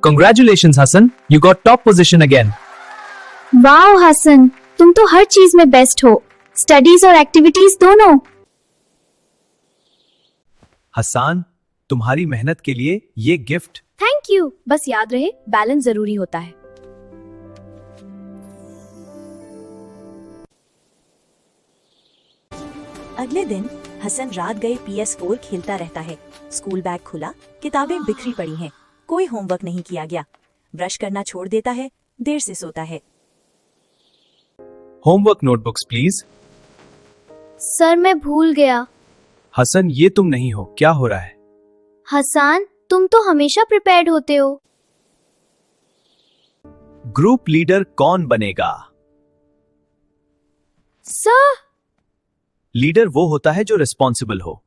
Congratulations, Hassan. You got top position again. Wow Hasan, तुम तो हर चीज में बेस्ट हो, स्टडीज और एक्टिविटीज दोनों। हसन, तुम्हारी मेहनत के लिए ये गिफ्ट। Thank you. बस याद रहे बैलेंस जरूरी होता है। अगले दिन हसन रात गए PS4 खेलता रहता है। स्कूल बैग खुला, किताबें बिखरी पड़ी हैं, कोई होमवर्क नहीं किया गया। ब्रश करना छोड़ देता है, देर से सोता है। Homework notebooks please. सर मैं भूल गया। हसन, ये तुम नहीं हो, क्या हो रहा है? हसन, तुम तो हमेशा प्रिपेयर्ड होते हो। ग्रुप लीडर कौन बनेगा? सर लीडर वो होता है जो रिस्पॉन्सिबल हो।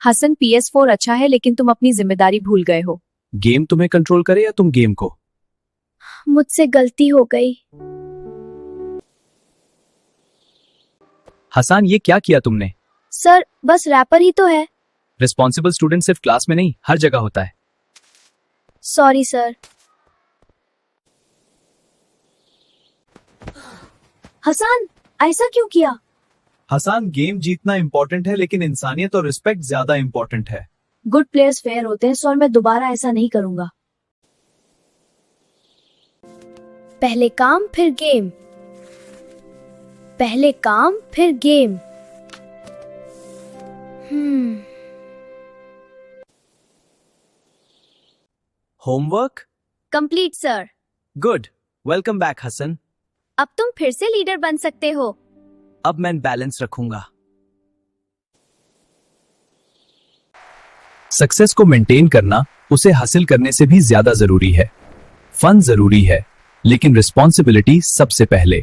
हसन, PS4 अच्छा है लेकिन तुम अपनी जिम्मेदारी भूल गए हो। गेम तुम्हें कंट्रोल करे या तुम गेम को? मुझसे गलती हो गई। हसन, ये क्या किया तुमने? सर बस रैपर ही तो है। रिस्पॉन्सिबल स्टूडेंट सिर्फ क्लास में नहीं, हर जगह होता है। Sorry sir. हसन, ऐसा क्यों किया? हसन, गेम जीतना इंपॉर्टेंट है लेकिन इंसानियत और रिस्पेक्ट ज्यादा इंपॉर्टेंट है। गुड प्लेयर्स फेयर होते हैं सर, मैं दोबारा ऐसा नहीं करूंगा। पहले काम फिर गेम, पहले काम फिर game. Homework complete sir. Good. Welcome back Hasan. अब तुम फिर से लीडर बन सकते हो। अब मैं बैलेंस रखूंगा। सक्सेस को मेंटेन करना उसे हासिल करने से भी ज्यादा जरूरी है। फन जरूरी है लेकिन रिस्पॉन्सिबिलिटी सबसे पहले।